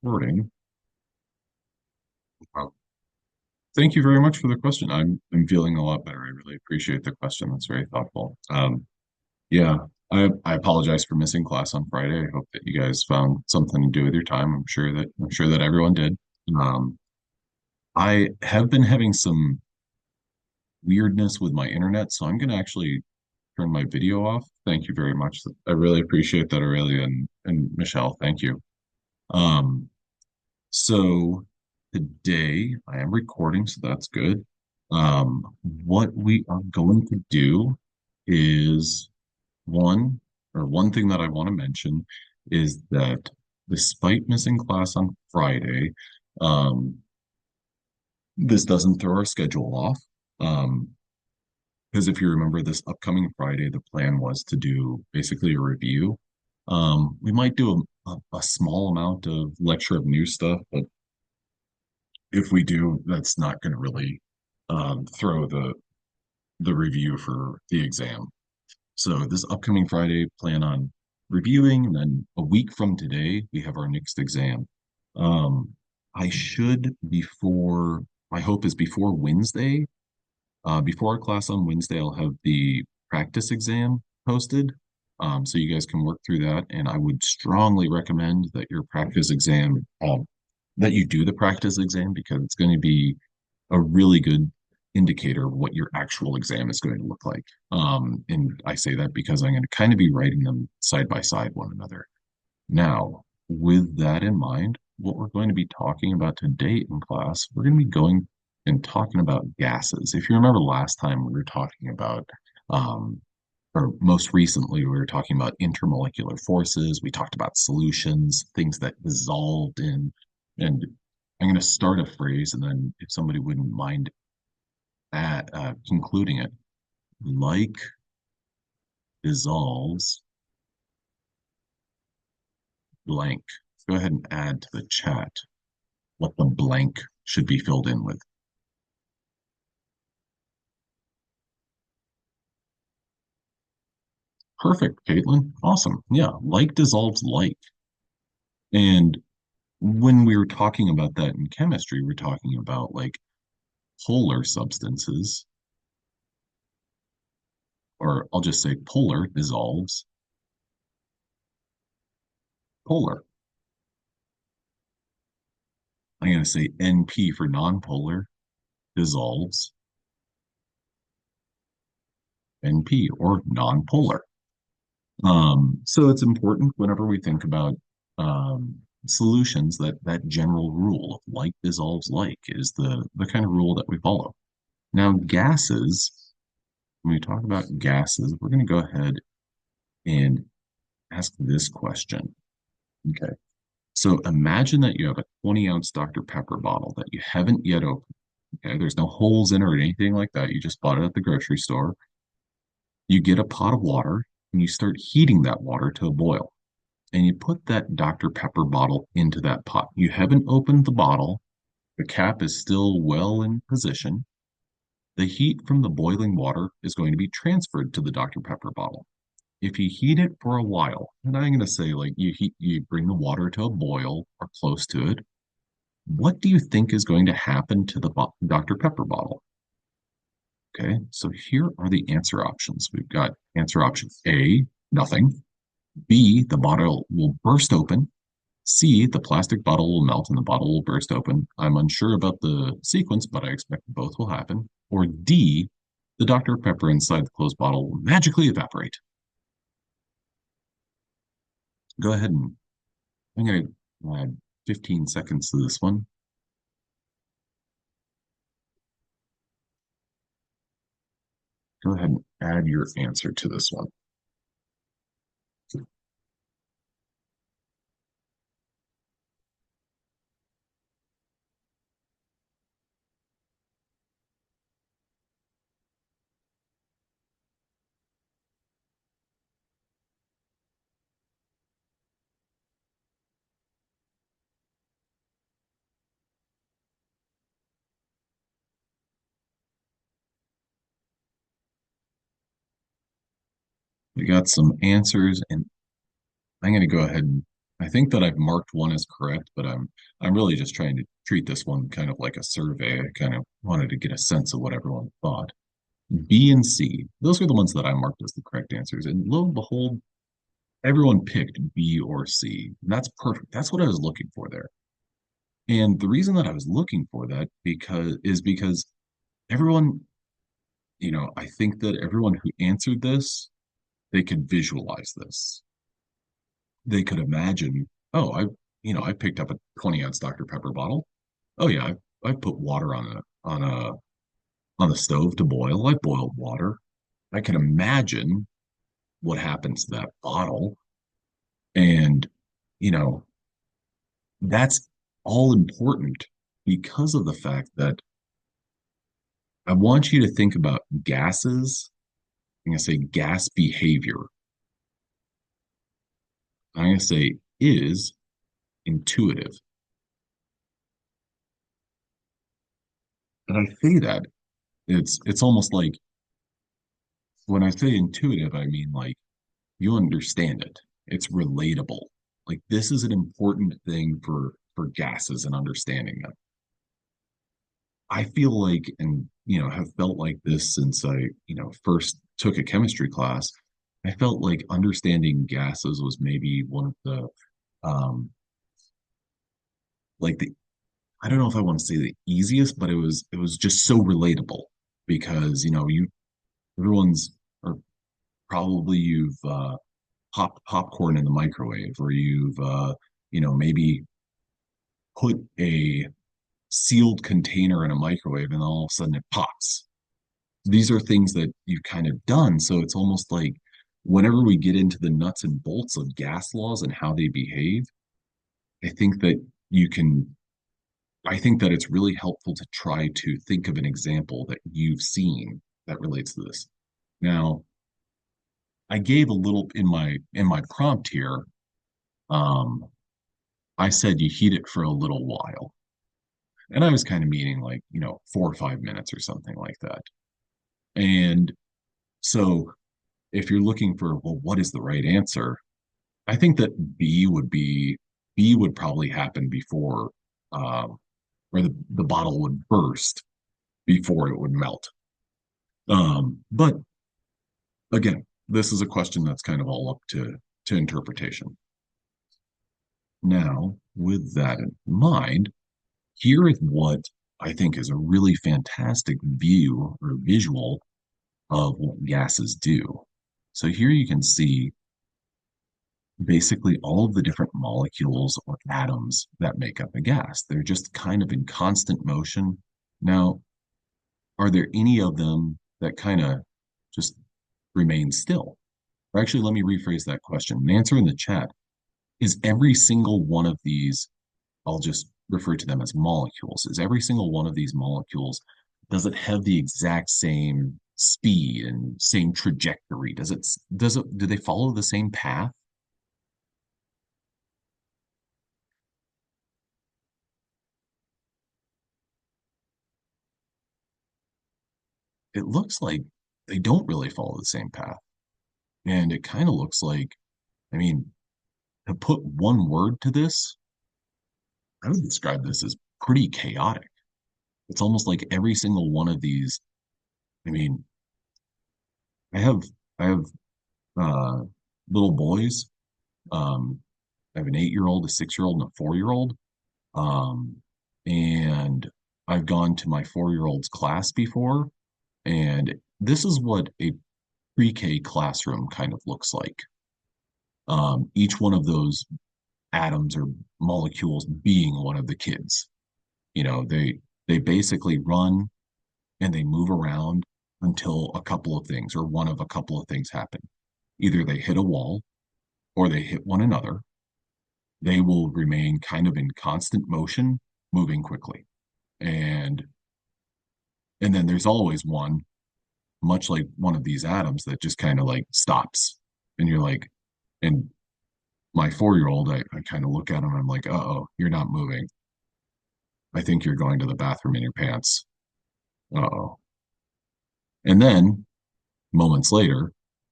Morning. Wow. Thank you very much for the question. I'm feeling a lot better. I really appreciate the question. That's very thoughtful. Yeah, I apologize for missing class on Friday. I hope that you guys found something to do with your time. I'm sure that everyone did. Um, I have been having some weirdness with my internet, so I'm going to actually turn my video off. Thank you very much. I really appreciate that, Aurelia and Michelle. Thank you. Um, So today I am recording, so that's good. What we are going to do is one, or one thing that I want to mention is that despite missing class on Friday, um, this doesn't throw our schedule off. Um, because if you remember this upcoming Friday, the plan was to do basically a review. We might do a small amount of lecture of new stuff, but if we do, that's not going to really throw the review for the exam. So this upcoming Friday, plan on reviewing, and then a week from today, we have our next exam. Um, I should before my hope is before Wednesday, before our class on Wednesday, I'll have the practice exam posted. So you guys can work through that. And I would strongly recommend that your practice exam, that you do the practice exam because it's going to be a really good indicator of what your actual exam is going to look like. And I say that because I'm going to kind of be writing them side by side one another. Now, with that in mind, what we're going to be talking about today in class, we're going to be going and talking about gases. If you remember last time, we were talking about, um, or most recently, we were talking about intermolecular forces. We talked about solutions, things that dissolved in, and I'm going to start a phrase, and then if somebody wouldn't mind concluding it, like dissolves blank. Go ahead and add to the chat what the blank should be filled in with. Perfect, Caitlin. Awesome. Yeah, like dissolves like. And when we were talking about that in chemistry, we're talking about like polar substances, or I'll just say polar dissolves polar. I'm going to say NP for nonpolar dissolves NP or nonpolar. So it's important whenever we think about solutions that that general rule of like dissolves like is the kind of rule that we follow. Now, gases, when we talk about gases, we're going to go ahead and ask this question. Okay. So imagine that you have a 20-ounce Dr. Pepper bottle that you haven't yet opened. Okay. There's no holes in it or anything like that. You just bought it at the grocery store. You get a pot of water and you start heating that water to a boil. And you put that Dr. Pepper bottle into that pot. You haven't opened the bottle. The cap is still well in position. The heat from the boiling water is going to be transferred to the Dr. Pepper bottle. If you heat it for a while, and I'm going to say like you bring the water to a boil or close to it, what do you think is going to happen to the Dr. Pepper bottle? Okay, so here are the answer options. We've got answer option A, nothing. B, the bottle will burst open. C, the plastic bottle will melt and the bottle will burst open. I'm unsure about the sequence, but I expect both will happen. Or D, the Dr. Pepper inside the closed bottle will magically evaporate. Go ahead and I'm going to add 15 seconds to this one. Go ahead and add your answer to this one. We got some answers, and I'm going to go ahead and I think that I've marked one as correct, but I'm really just trying to treat this one kind of like a survey. I kind of wanted to get a sense of what everyone thought. B and C, those are the ones that I marked as the correct answers. And lo and behold, everyone picked B or C. And that's perfect. That's what I was looking for there. And the reason that I was looking for that because everyone, I think that everyone who answered this, they could visualize this. They could imagine, oh, I picked up a 20 ounce Dr. Pepper bottle. Oh yeah, I put water on the stove to boil. I boiled water. I can imagine what happens to that bottle. And, you know, that's all important because of the fact that I want you to think about gases. I'm going to say gas behavior. I'm going to say is intuitive. And I say that it's almost like when I say intuitive, I mean like you understand it. It's relatable. Like this is an important thing for gases and understanding them. I feel like, and have felt like this since I first took a chemistry class. I felt like understanding gases was maybe one of the um like the I don't know if I want to say the easiest, but it was just so relatable because you everyone's or probably you've popped popcorn in the microwave or you've maybe put a sealed container in a microwave and all of a sudden it pops. These are things that you've kind of done. So it's almost like whenever we get into the nuts and bolts of gas laws and how they behave, I think that you can, I think that it's really helpful to try to think of an example that you've seen that relates to this. Now, I gave a little in my prompt here. Um, I said you heat it for a little while. And I was kind of meaning like, 4 or 5 minutes or something like that. And so if you're looking for, well, what is the right answer? I think that B would probably happen before, um, or the bottle would burst before it would melt. But again, this is a question that's kind of all up to interpretation. Now, with that in mind, here is what I think is a really fantastic view or visual of what gases do. So here you can see basically all of the different molecules or atoms that make up a gas. They're just kind of in constant motion. Now, are there any of them that kind of just remain still? Or actually, let me rephrase that question. An answer in the chat is every single one of these, I'll just refer to them as molecules. Is every single one of these molecules, does it have the exact same speed and same trajectory? Do they follow the same path? It looks like they don't really follow the same path. And it kind of looks like, I mean, to put one word to this, I would describe this as pretty chaotic. It's almost like every single one of these, I mean, I have I have uh little boys. I have an 8-year old, a 6-year old, and a 4-year old. Um, and I've gone to my 4-year old's class before, and this is what a pre-K classroom kind of looks like. Each one of those atoms or molecules being one of the kids. They basically run and they move around until a couple of things or one of a couple of things happen. Either they hit a wall or they hit one another. They will remain kind of in constant motion, moving quickly. And and then there's always one, much like one of these atoms, that just kind of like stops. And you're like, and my 4-year old, I kind of look at him, I'm like, uh-oh, you're not moving. I think you're going to the bathroom in your pants. Uh-oh. And then moments later,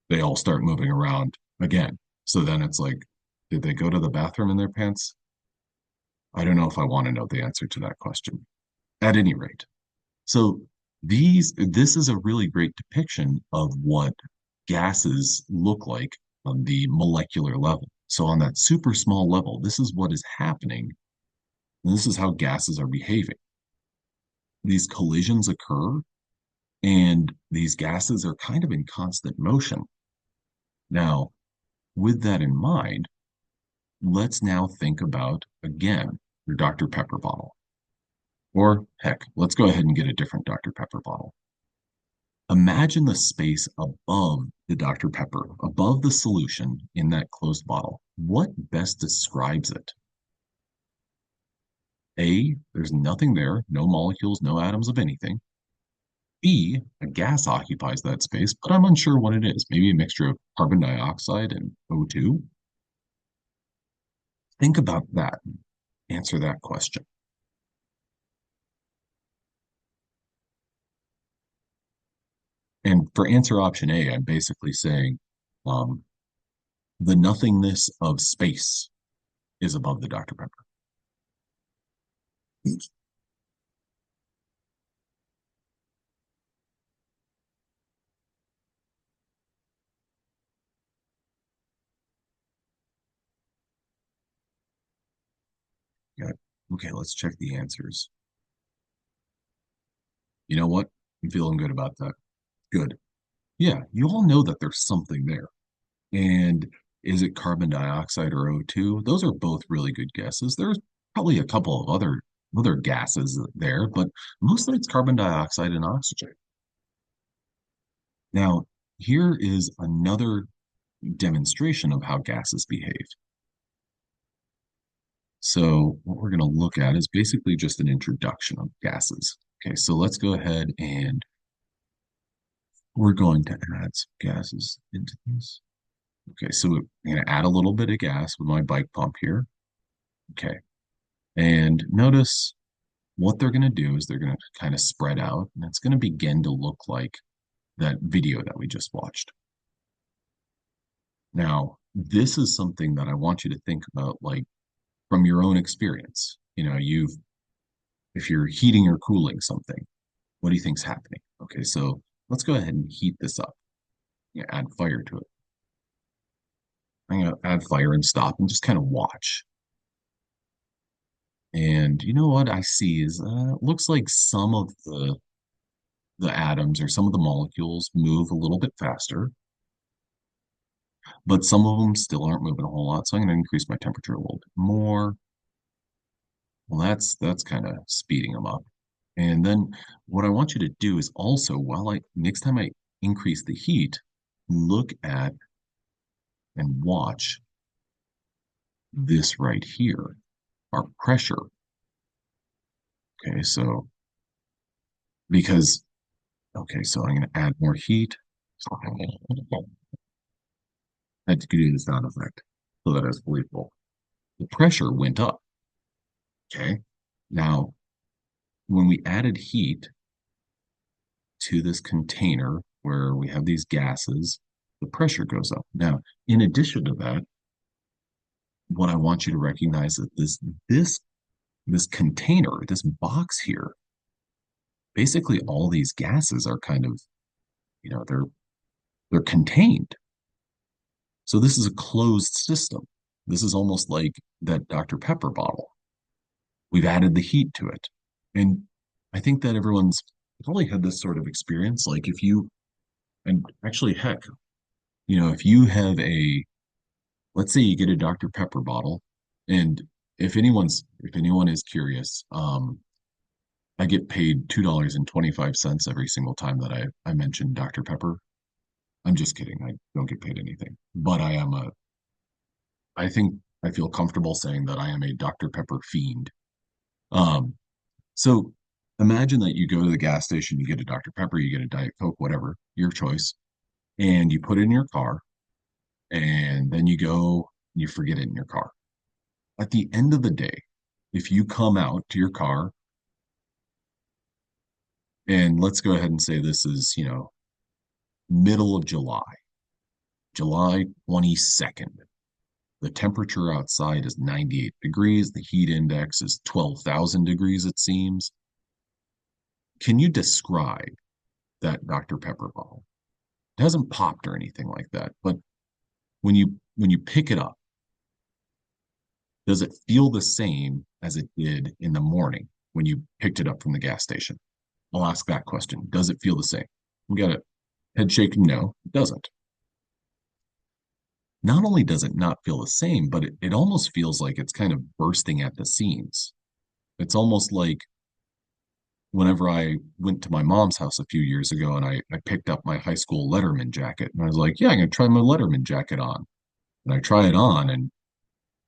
they all start moving around again. So then it's like, Did they go to the bathroom in their pants? I don't know if I want to know the answer to that question. At any rate, so this is a really great depiction of what gases look like on the molecular level. So on that super small level, this is what is happening, and this is how gases are behaving. These collisions occur, and these gases are kind of in constant motion. Now, with that in mind, let's now think about, again, your Dr. Pepper bottle. Or heck, let's go ahead and get a different Dr. Pepper bottle. Imagine the space above the Dr. Pepper, above the solution in that closed bottle. What best describes it? A, there's nothing there, no molecules, no atoms of anything. B, a gas occupies that space, but I'm unsure what it is. Maybe a mixture of carbon dioxide and O2. Think about that. Answer that question. And for answer option A, I'm basically saying um, the nothingness of space is above the Dr. Pepper. Yeah. Okay, let's check the answers. You know what? I'm feeling good about that. Good. Yeah, you all know that there's something there. And is it carbon dioxide or O2? Those are both really good guesses. There's probably a couple of other gases there, but mostly it's carbon dioxide and oxygen. Now, here is another demonstration of how gases behave. So what we're going to look at is basically just an introduction of gases. Okay, so let's go ahead and we're going to add some gases into this. Okay, so I'm going to add a little bit of gas with my bike pump here. Okay, and notice what they're going to do is they're going to kind of spread out, and it's going to begin to look like that video that we just watched. Now, this is something that I want you to think about, like from your own experience. If you're heating or cooling something, what do you think's happening? Okay, so let's go ahead and heat this up. Add fire to it. I'm going to add fire and stop and just kind of watch. And you know what I see is looks like some of the atoms or some of the molecules move a little bit faster, but some of them still aren't moving a whole lot. So I'm going to increase my temperature a little bit more. Well, that's kind of speeding them up. And then what I want you to do is also, next time I increase the heat, look at and watch this right here, our pressure. Okay, so because, okay, so I'm going to add more heat. I had to do the sound effect so that it's believable. The pressure went up. Okay, now when we added heat to this container where we have these gases, the pressure goes up. Now, in addition to that, what I want you to recognize is this container, this box here, basically all these gases are kind of, they're contained. So this is a closed system. This is almost like that Dr. Pepper bottle. We've added the heat to it. And I think that everyone's probably had this sort of experience. Like if you, and actually, heck, if you have let's say you get a Dr. Pepper bottle, and if anyone is curious, I get paid $2.25 every single time that I mention Dr. Pepper. I'm just kidding. I don't get paid anything, but I think I feel comfortable saying that I am a Dr. Pepper fiend. Um, so imagine that you go to the gas station, you get a Dr. Pepper, you get a Diet Coke, whatever, your choice, and you put it in your car, and then you go, and you forget it in your car. At the end of the day, if you come out to your car, and let's go ahead and say this is, middle of July, July 22nd, The temperature outside is 98 degrees. The heat index is 12,000 degrees, it seems. Can you describe that Dr. Pepper bottle? It hasn't popped or anything like that, but when you pick it up, does it feel the same as it did in the morning when you picked it up from the gas station? I'll ask that question. Does it feel the same? We got a head shaking. No, it doesn't. Not only does it not feel the same, but it almost feels like it's kind of bursting at the seams. It's almost like whenever I went to my mom's house a few years ago and I picked up my high school Letterman jacket and I was like, yeah, I'm going to try my Letterman jacket on. And I try it on and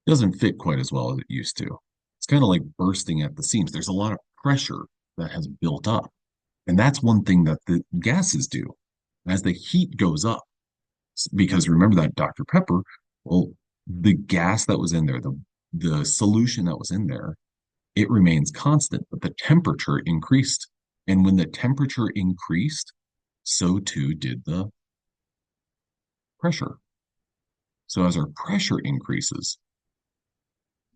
it doesn't fit quite as well as it used to. It's kind of like bursting at the seams. There's a lot of pressure that has built up. And that's one thing that the gases do. As the heat goes up, because remember that Dr. Pepper, well, the gas that was in there, the solution that was in there, it remains constant, but the temperature increased. And when the temperature increased, so too did the pressure. So as our pressure increases,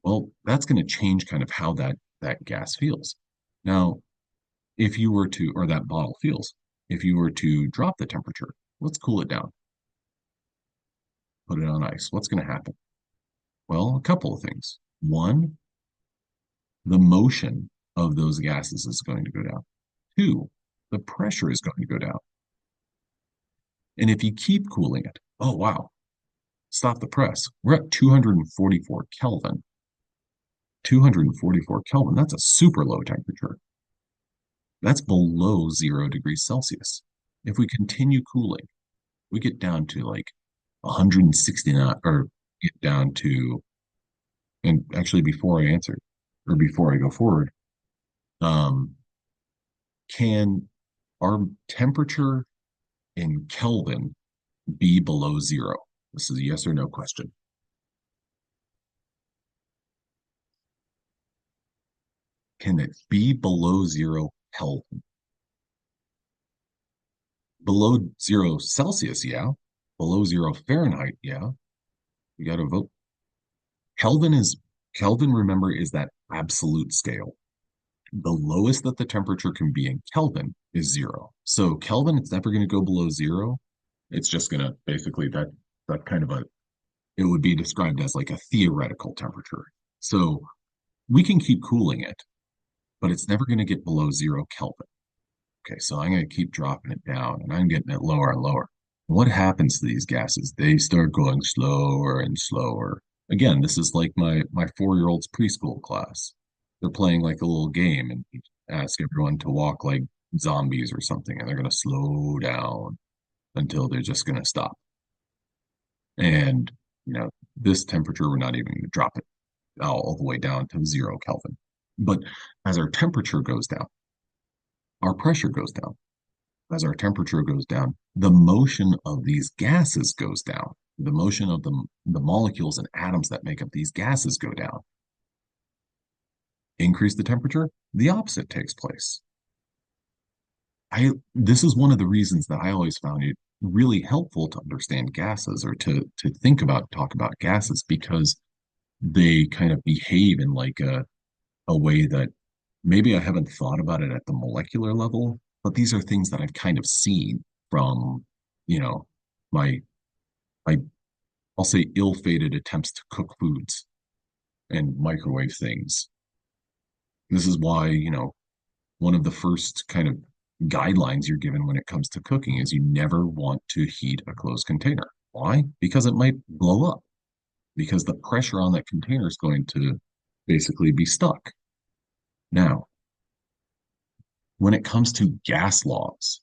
well, that's going to change kind of how that gas feels. Now, if you were to, or that bottle feels, if you were to drop the temperature, let's cool it down, put it on ice, what's going to happen? Well, a couple of things. One, the motion of those gases is going to go down. Two, the pressure is going to go down. And if you keep cooling it, oh, wow, stop the press. We're at 244 Kelvin. 244 Kelvin, that's a super low temperature. That's below 0 degrees Celsius. If we continue cooling, we get down to like 169 or get down to, and actually before I answer or before I go forward, um, can our temperature in Kelvin be below zero? This is a yes or no question. Can it be below 0 Kelvin? Below 0 Celsius, yeah. Below 0 Fahrenheit, yeah. You got to vote. Kelvin is Kelvin, remember, is that absolute scale. The lowest that the temperature can be in Kelvin is zero. So Kelvin, it's never going to go below zero. It's just going to basically that kind of a it would be described as like a theoretical temperature. So we can keep cooling it, but it's never going to get below 0 Kelvin. Okay, so I'm going to keep dropping it down and I'm getting it lower and lower. What happens to these gases? They start going slower and slower. Again, this is like my 4-year-old's preschool class. They're playing like a little game and you ask everyone to walk like zombies or something, and they're going to slow down until they're just going to stop. And this temperature, we're not even going to drop it all the way down to 0 Kelvin. But as our temperature goes down, our pressure goes down. As our temperature goes down, the motion of these gases goes down. The motion of the molecules and atoms that make up these gases go down. Increase the temperature, the opposite takes place. This is one of the reasons that I always found it really helpful to understand gases or to talk about gases because they kind of behave in like a way that maybe I haven't thought about it at the molecular level, but these are things that I've kind of seen from, you know, my, my, I'll say ill-fated attempts to cook foods and microwave things. This is why, one of the first kind of guidelines you're given when it comes to cooking is you never want to heat a closed container. Why? Because it might blow up, because the pressure on that container is going to basically be stuck. Now, when it comes to gas laws,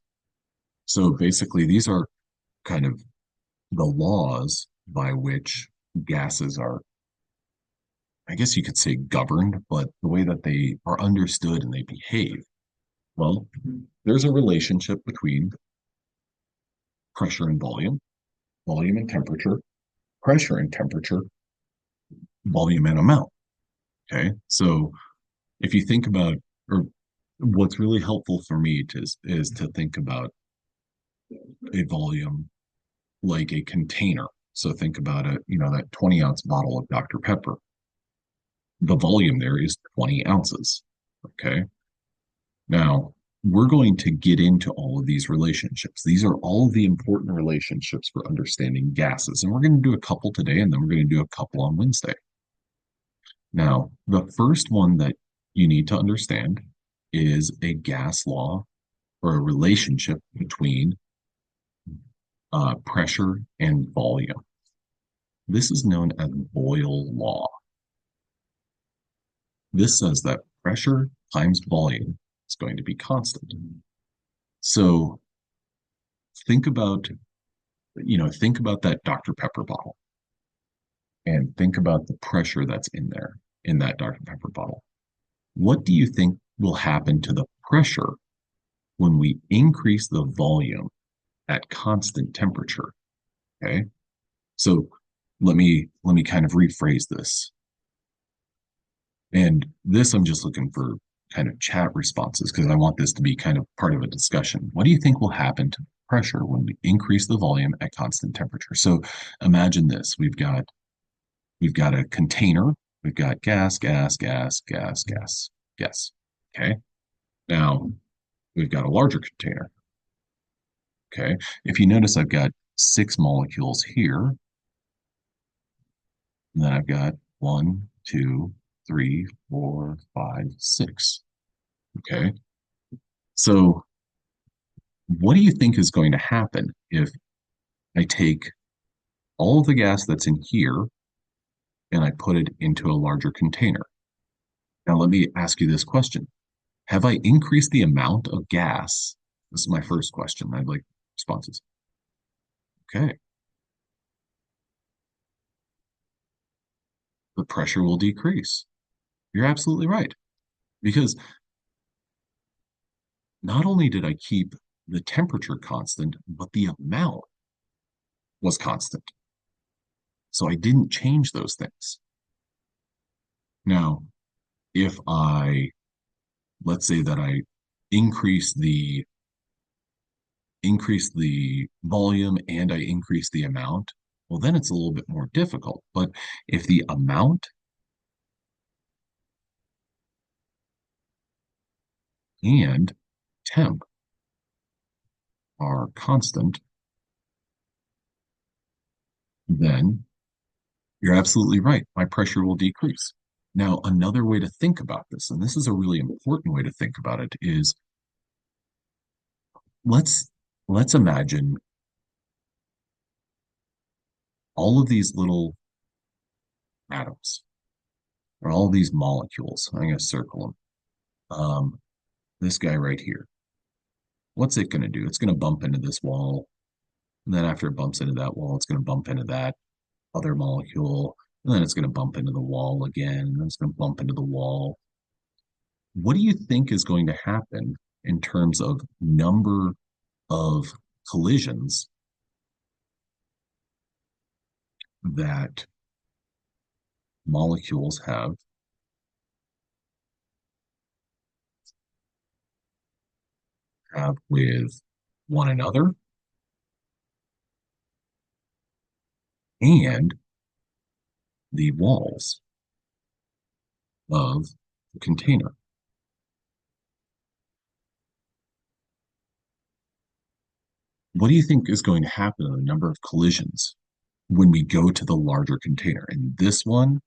so basically these are kind of the laws by which gases are, I guess you could say governed, but the way that they are understood and they behave. Well, there's a relationship between pressure and volume, volume and temperature, pressure and temperature, volume and amount. Okay. So if you think about, or what's really helpful for me is to think about a volume like a container. So think about it, that 20-ounce bottle of Dr. Pepper. The volume there is 20 ounces. Okay. Now, we're going to get into all of these relationships. These are all of the important relationships for understanding gases. And we're going to do a couple today, and then we're going to do a couple on Wednesday. Now, the first one that you need to understand is a gas law or a relationship between pressure and volume. This is known as Boyle law. This says that pressure times volume is going to be constant. So think about, think about that Dr. Pepper bottle and think about the pressure that's in there in that Dr. Pepper bottle. What do you think will happen to the pressure when we increase the volume at constant temperature? Okay. So let me kind of rephrase this. And this, I'm just looking for kind of chat responses because I want this to be kind of part of a discussion. What do you think will happen to pressure when we increase the volume at constant temperature? So imagine this. We've got a container. We've got gas, gas, gas, gas, gas, gas. Okay. Now we've got a larger container. Okay. If you notice, I've got 6 molecules here. And then I've got 1, 2, 3, 4, 5, 6. Okay. So what do you think is going to happen if I take all of the gas that's in here and I put it into a larger container? Now, let me ask you this question. Have I increased the amount of gas? This is my first question. I'd like responses. Okay. The pressure will decrease. You're absolutely right. Because not only did I keep the temperature constant, but the amount was constant. So I didn't change those things. Now, if let's say that I increase the increase the volume and I increase the amount, well, then it's a little bit more difficult. But if the amount and temp are constant, then you're absolutely right. My pressure will decrease. Now, another way to think about this, and this is a really important way to think about it, is let's let's imagine all of these little atoms or all of these molecules. I'm going to circle them. This guy right here. What's it going to do? It's going to bump into this wall. And then after it bumps into that wall, it's going to bump into that other molecule. And then it's going to bump into the wall again. And then it's going to bump into the wall. What do you think is going to happen in terms of number of collisions that molecules have with one another and the walls of the container? What do you think is going to happen to the number of collisions when we go to the larger container? And this one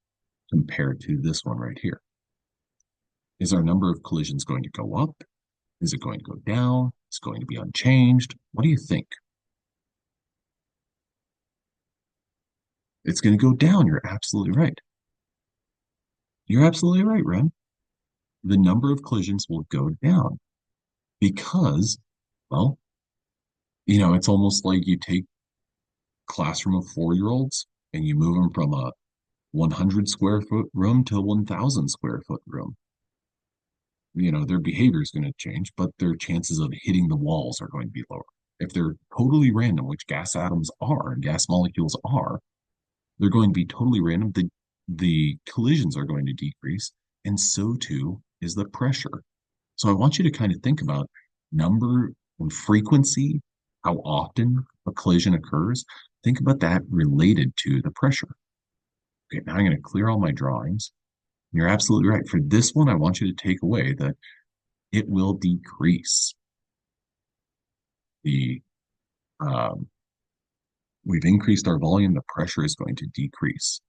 compared to this one right here. Is our number of collisions going to go up? Is it going to go down? Is it going to be unchanged? What do you think? It's going to go down. You're absolutely right. You're absolutely right, Ren. The number of collisions will go down because, well, it's almost like you take a classroom of 4-year-olds and you move them from a 100 square foot room to a 1,000 square foot room. Their behavior is going to change, but their chances of hitting the walls are going to be lower. If they're totally random, which gas atoms are and gas molecules are, they're going to be totally random. The collisions are going to decrease, and so too is the pressure. So I want you to kind of think about number and frequency, how often a collision occurs. think about that related to the pressure. Okay, now I'm going to clear all my drawings. You're absolutely right. For this one, I want you to take away that it will decrease the, um, we've increased our volume, the pressure is going to decrease.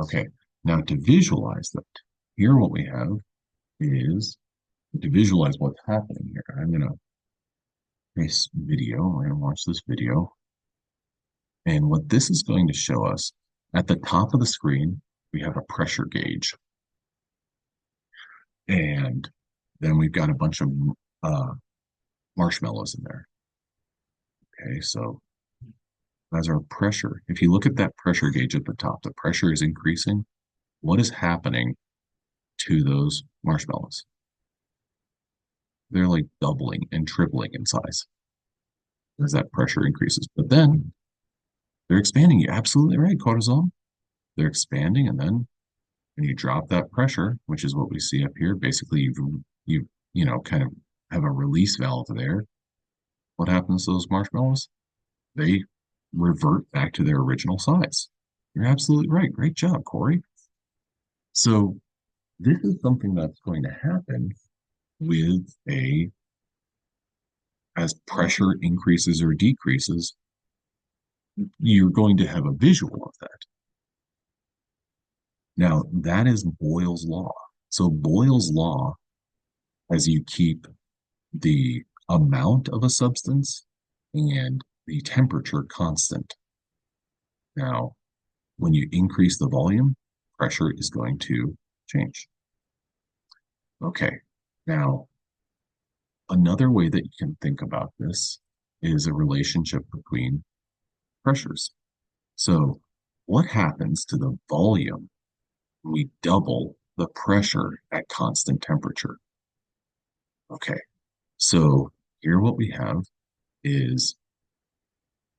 Okay, now to visualize that, here what we have is to visualize what's happening here. I'm going to this video, we're going to watch this video. And what this is going to show us at the top of the screen, we have a pressure gauge. And then we've got a bunch of uh, marshmallows in there. Okay, so as our pressure, if you look at that pressure gauge at the top, the pressure is increasing. What is happening to those marshmallows? They're like doubling and tripling in size as that pressure increases. But then they're expanding. You're absolutely right, cortisol. They're expanding, and then when you drop that pressure, which is what we see up here, basically you kind of have a release valve there. What happens to those marshmallows? They revert back to their original size. You're absolutely right. Great job, Corey. So this is something that's going to happen with a as pressure increases or decreases, you're going to have a visual of that. Now, that is Boyle's law. So Boyle's law, as you keep the amount of a substance and the temperature constant. Now, when you increase the volume, pressure is going to change. Okay, now another way that you can think about this is a relationship between pressures. So, what happens to the volume when we double the pressure at constant temperature? Okay, so here what we have is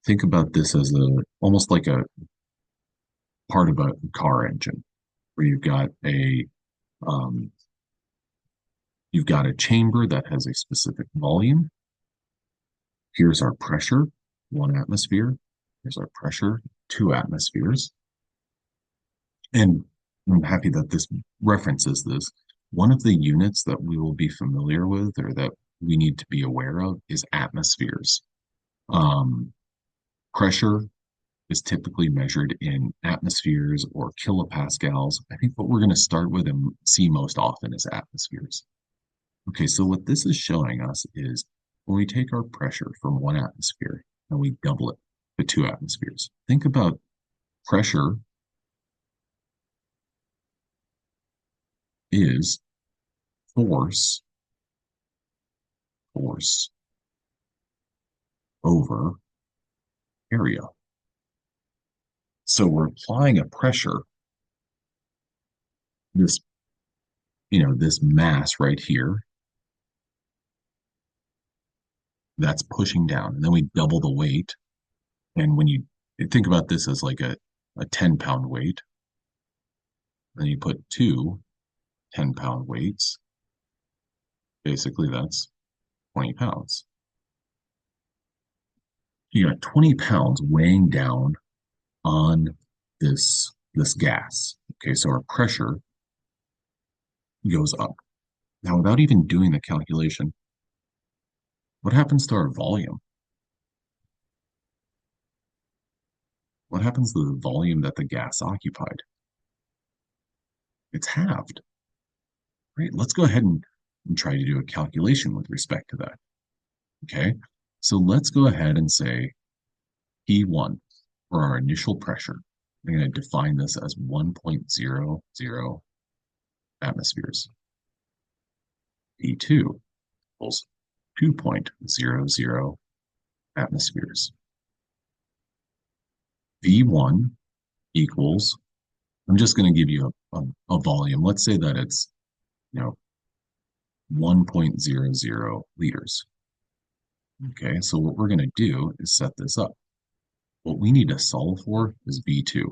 think about this as a almost like a part of a car engine where um, you've got a chamber that has a specific volume. Here's our pressure, 1 atmosphere. Here's our pressure, 2 atmospheres. And I'm happy that this references this. One of the units that we will be familiar with or that we need to be aware of is atmospheres. Um, Pressure is typically measured in atmospheres or kilopascals. I think what we're going to start with and see most often is atmospheres. Okay, so what this is showing us is when we take our pressure from 1 atmosphere and we double it to 2 atmospheres, think about pressure is force, force over area. So we're applying a pressure, this, this mass right here, that's pushing down. And then we double the weight. And when you think about this as like a 10-pound weight, then you put two 10-pound weights. Basically, that's 20 pounds. You got 20 pounds weighing down on this gas. Okay, so our pressure goes up. Now, without even doing the calculation, what happens to our volume? What happens to the volume that the gas occupied? It's halved, right? Let's go ahead and try to do a calculation with respect to that. Okay, so let's go ahead and say P1 for our initial pressure. I'm going to define this as 1.00 atmospheres. P2 equals 2.00 atmospheres. V1 equals, I'm just going to give you a volume. Let's say that it's, 1.00 liters. Okay, so what we're going to do is set this up. What we need to solve for is V2.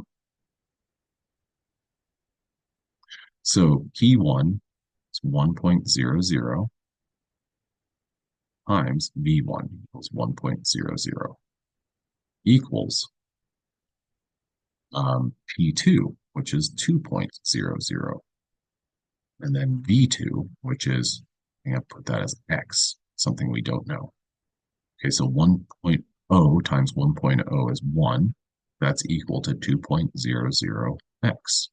So P1 is 1.00 times V1 equals 1.00 equals P2, which is 2.00, and then V2, which is, I'm going to put that as X, something we don't know. Okay, so 1.0 times 1.0 is 1. That's equal to 2.00x.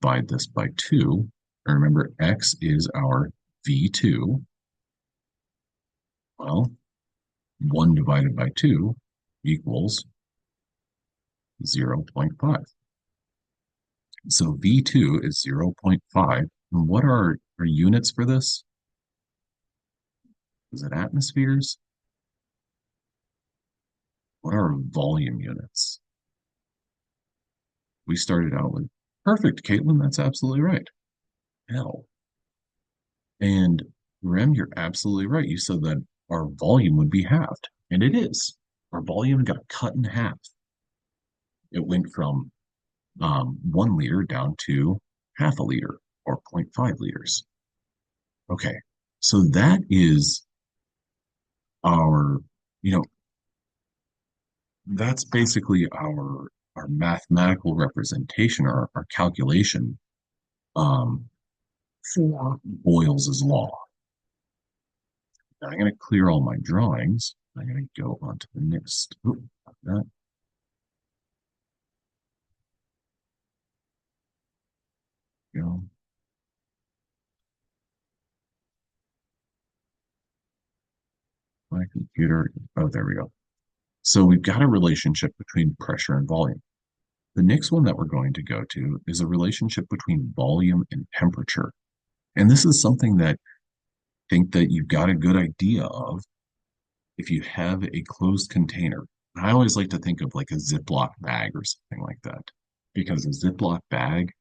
Divide this by 2. And remember, x is our V2. Well, 1 divided by 2 equals 0.5. So V2 is 0.5. And what are our units for this? Is it atmospheres? What are our volume units? We started out with perfect, Caitlin. That's absolutely right. L. And Rem, you're absolutely right. You said that our volume would be halved, and it is. Our volume got cut in half. It went from 1 liter down to half a liter or zero point 0.5 liters. Okay, so that is our, you know, that's basically our mathematical representation, our calculation um, for Boyle's law. Now I'm going to clear all my drawings. I'm going to go on to the next. Oop, that. Go. My computer. Oh, there we go. So we've got a relationship between pressure and volume. The next one that we're going to go to is a relationship between volume and temperature. And this is something that I think that you've got a good idea of if you have a closed container. I always like to think of like a Ziploc bag or something like that. Because a Ziploc bag,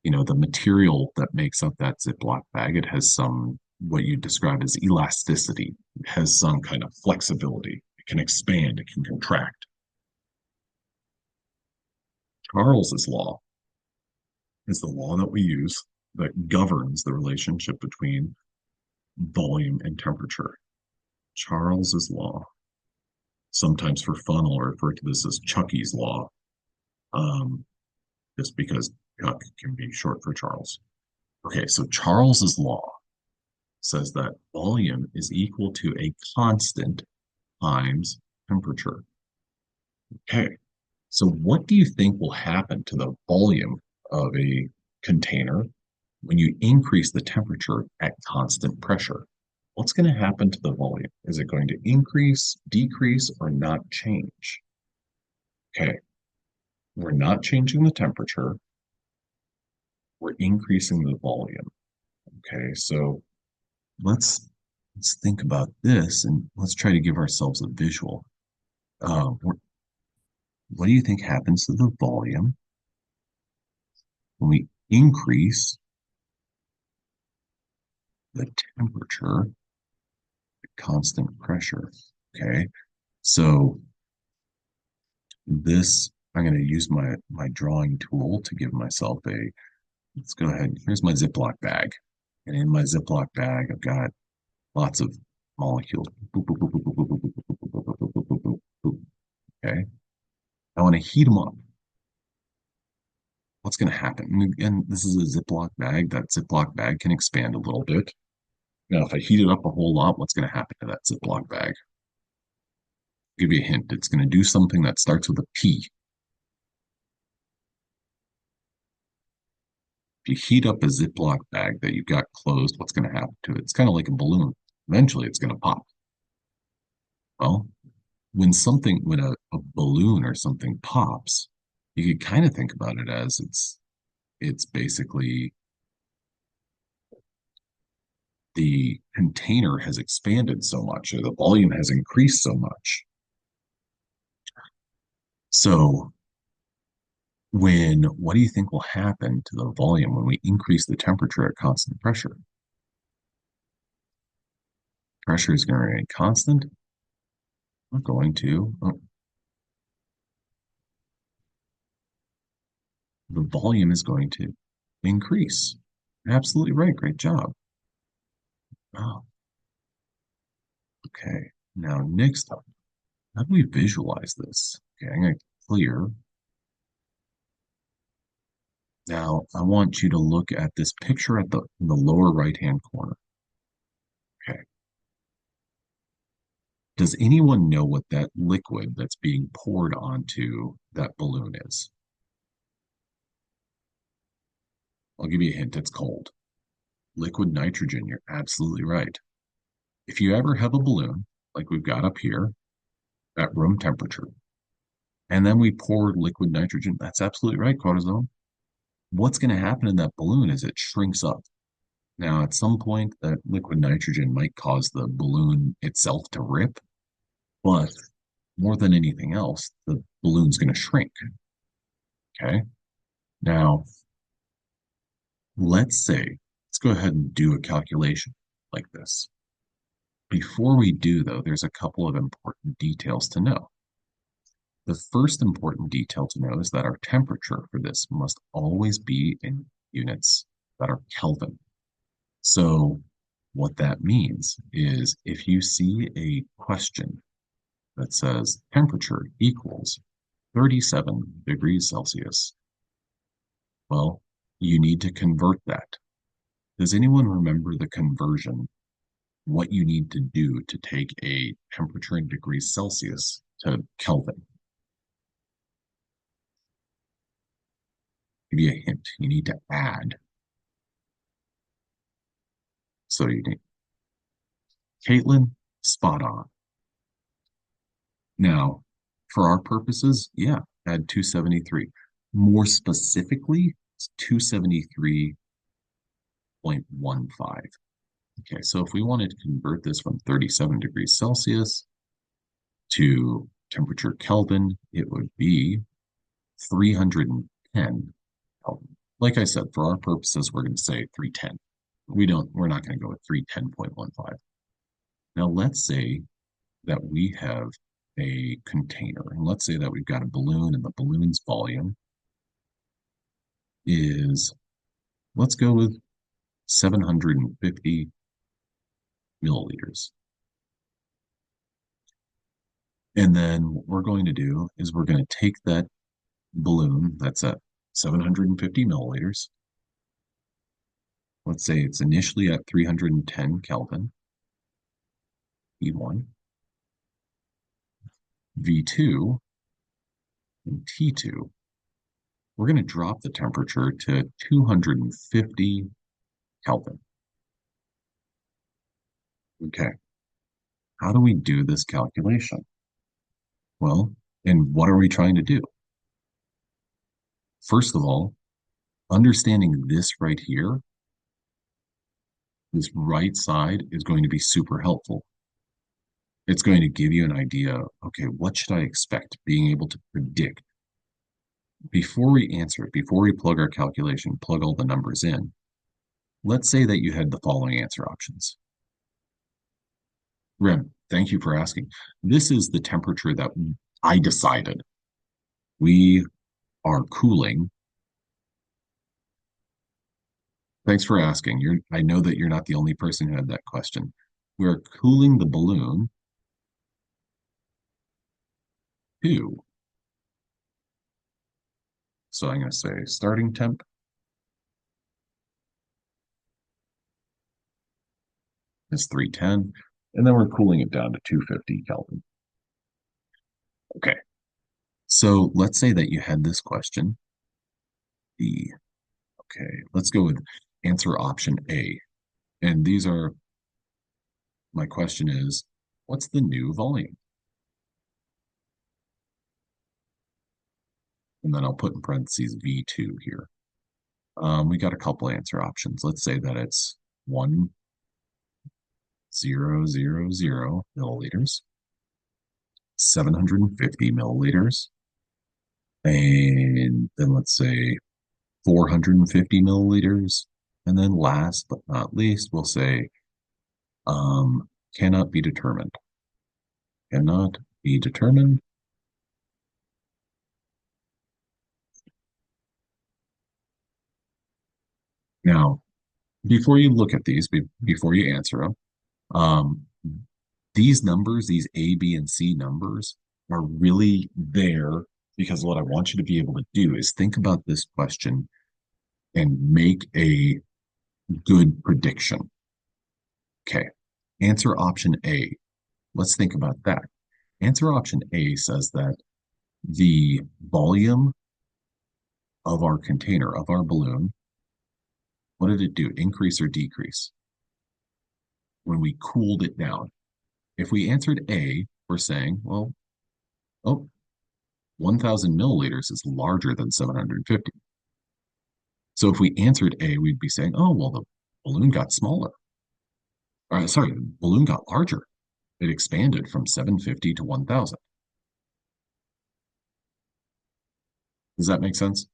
the material that makes up that Ziploc bag, it has some, what you describe as elasticity. It has some kind of flexibility. It can expand, it can contract. Charles's law is the law that we use that governs the relationship between volume and temperature. Charles's law, sometimes for fun, I'll refer to this as Chucky's law, um, just because Chuck can be short for Charles. Okay, so Charles's law says that volume is equal to a constant times temperature. Okay, so what do you think will happen to the volume of a container when you increase the temperature at constant pressure? What's going to happen to the volume? Is it going to increase, decrease, or not change? Okay, we're not changing the temperature. We're increasing the volume. Okay, so let's think about this and let's try to give ourselves a visual. What do you think happens to the volume when we increase the temperature at constant pressure? Okay, so this, I'm going to use my drawing tool to give myself a, let's go ahead. Here's my Ziploc bag. And in my Ziploc bag, I've got lots of molecules. Boop, boop, boop, boop, boop, boop, boop, boop, boop, boop, boop, boop, boop, boop, boop. Okay. I want to heat them up. What's going to happen? And again, this is a Ziploc bag. That Ziploc bag can expand a little bit. Now, if I heat it up a whole lot, what's going to happen to that Ziploc bag? I'll give you a hint. It's going to do something that starts with a P. If you heat up a Ziploc bag that you've got closed, what's going to happen to it? It's kind of like a balloon. Eventually, it's going to pop. Well, when a balloon or something pops, you could kind of think about it as it's basically the container has expanded so much, or the volume has increased so much. So what do you think will happen to the volume when we increase the temperature at constant pressure? Pressure is going to remain constant. We're going to, the volume is going to increase. Absolutely right. Great job. Oh, okay. Now, next up, how do we visualize this? Okay, I'm going to clear Now, I want you to look at this picture at the lower right-hand corner. Okay. Does anyone know what that liquid that's being poured onto that balloon is? I'll give you a hint. It's cold. Liquid nitrogen. You're absolutely right. If you ever have a balloon, like we've got up here, at room temperature, and then we pour liquid nitrogen, that's absolutely right, cortisone. What's going to happen in that balloon is it shrinks up. Now, at some point, that liquid nitrogen might cause the balloon itself to rip, but more than anything else, the balloon's going to shrink. Okay. Now, let's go ahead and do a calculation like this. Before we do, though, there's a couple of important details to know. The first important detail to know is that our temperature for this must always be in units that are Kelvin. So what that means is if you see a question that says temperature equals 37 degrees Celsius, well, you need to convert that. Does anyone remember the conversion, what you need to do to take a temperature in degrees Celsius to Kelvin? Give you a hint. You need to add. So you need Caitlin, spot on. Now, for our purposes, yeah, add 273. More specifically, it's 273.15. Okay, so if we wanted to convert this from 37 degrees Celsius to temperature Kelvin, it would be 310 Kelvin. Like I said, for our purposes, we're going to say 310. We're not going to go with 310.15. Now let's say that we have a container, and let's say that we've got a balloon and the balloon's volume is, let's go with 750 milliliters. And then what we're going to do is we're going to take that balloon that's at 750 milliliters. Let's say it's initially at 310 Kelvin, E1, V2, and T2. We're going to drop the temperature to 250 Kelvin. Okay, how do we do this calculation? Well, and what are we trying to do? First of all, understanding this right here, this right side is going to be super helpful. It's going to give you an idea, okay, what should I expect? Being able to predict. Before we answer it, before we plug our calculation, plug all the numbers in, let's say that you had the following answer options. Rim, thank you for asking. This is the temperature that I decided. We are cooling. Thanks for asking. I know that you're not the only person who had that question. We're cooling the balloon to, so I'm going to say starting temp is 310, and then we're cooling it down to 250 Kelvin. Okay, so let's say that you had this question. Okay, let's go with answer option A. And my question is, what's the new volume? And then I'll put in parentheses V2 here. We got a couple answer options. Let's say that it's 1,000 milliliters, 750 milliliters, and then let's say 450 milliliters. And then last but not least, we'll say cannot be determined. Cannot be determined. Now, before you look at these, before you answer them, um, these numbers, these A, B, and C numbers are really there because what I want you to be able to do is think about this question and make a good prediction. Okay. Answer option A. Let's think about that. Answer option A says that the volume of our container, of our balloon, what did it do? Increase or decrease when we cooled it down? If we answered A, we're saying, well, oh, 1,000 milliliters is larger than 750. So if we answered A, we'd be saying, oh, well, the balloon got smaller. Sorry, the balloon got larger. It expanded from 750 to 1,000. Does that make sense?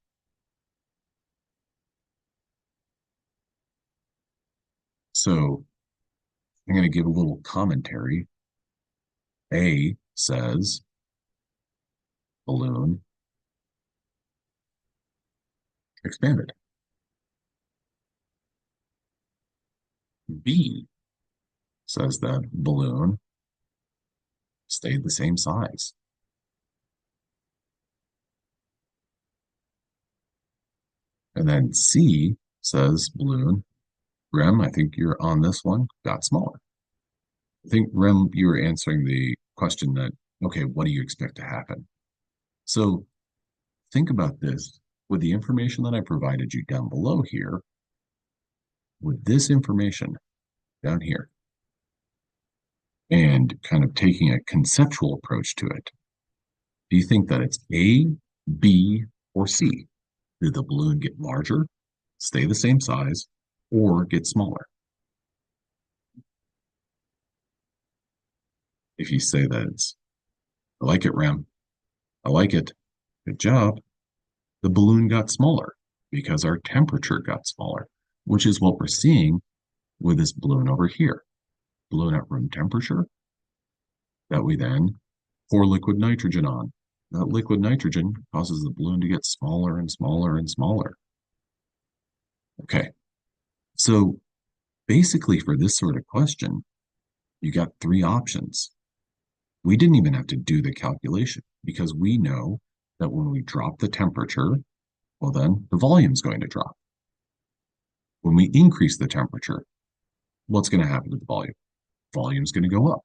So I'm going to give a little commentary. A says balloon expanded. B says that balloon stayed the same size. And then C says balloon, Rem, I think you're on this one, got smaller. I think, Rem, you were answering the question that, okay, what do you expect to happen? So think about this. With the information that I provided you down below here, with this information down here, and kind of taking a conceptual approach to it, do you think that it's A, B, or C? Did the balloon get larger, stay the same size, or get smaller? If you say that it's, I like it, Rem, I like it, good job, the balloon got smaller because our temperature got smaller, which is what we're seeing with this balloon over here. Balloon at room temperature that we then pour liquid nitrogen on. That liquid nitrogen causes the balloon to get smaller and smaller and smaller. Okay, so basically for this sort of question, you got three options. We didn't even have to do the calculation because we know that when we drop the temperature, well, then the volume's going to drop. When we increase the temperature, what's going to happen to the volume? Volume's going to go up.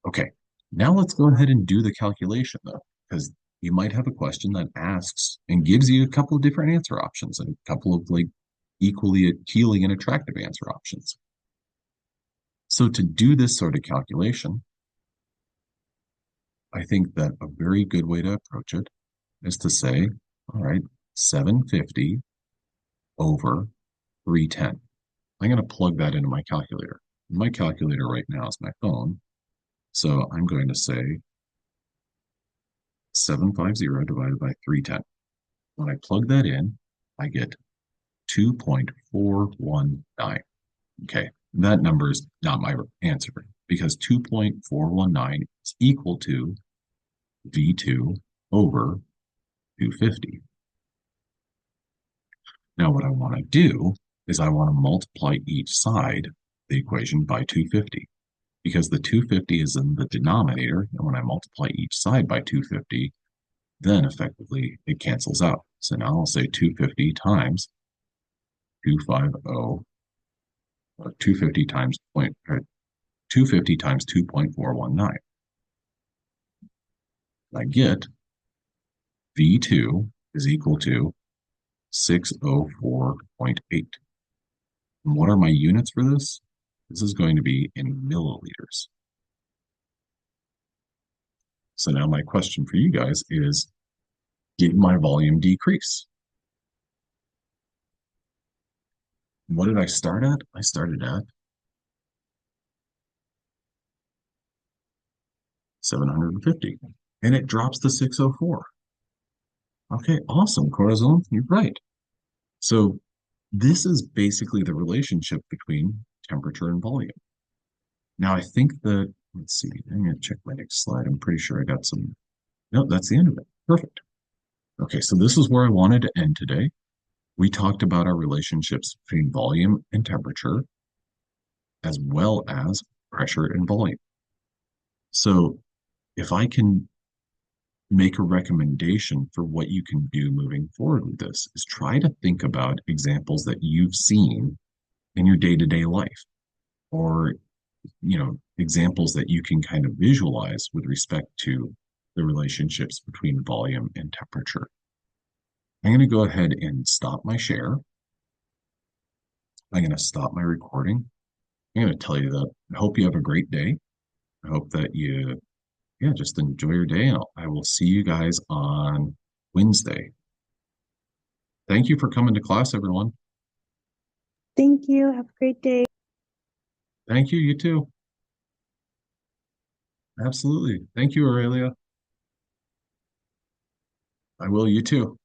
Okay, now let's go ahead and do the calculation though, because you might have a question that asks and gives you a couple of different answer options and a couple of like equally appealing and attractive answer options. So to do this sort of calculation, I think that a very good way to approach it is to say, all right, 750 over 310. I'm going to plug that into my calculator. My calculator right now is my phone. So I'm going to say 750 divided by 310. When I plug that in, I get 2.419. Okay, that number is not my answer because 2.419 is equal to V2 over 250. Now, what I want to do is I want to multiply each side of the equation by 250 because the 250 is in the denominator. And when I multiply each side by 250, then effectively it cancels out. So now I'll say 250 times 250, 250 times 250 times 2.419. I get V2 is equal to 604.8. And what are my units for this? This is going to be in milliliters. So now my question for you guys is, did my volume decrease? What did I start at? I started at 750, and it drops to 604. Okay, awesome, Corazon, you're right. So this is basically the relationship between temperature and volume. Now I think that, let's see, I'm going to check my next slide. I'm pretty sure I got some, no, that's the end of it. Perfect. Okay, so this is where I wanted to end today. We talked about our relationships between volume and temperature, as well as pressure and volume. So if I can make a recommendation for what you can do moving forward with this is try to think about examples that you've seen in your day-to-day life or examples that you can kind of visualize with respect to the relationships between volume and temperature. I'm going to go ahead and stop my share. I'm going to stop my recording. I'm going to tell you that I hope you have a great day. I hope that you, yeah, just enjoy your day. And I will see you guys on Wednesday. Thank you for coming to class, everyone. Thank you. Have a great day. Thank you. You too. Absolutely. Thank you, Aurelia. I will. You too.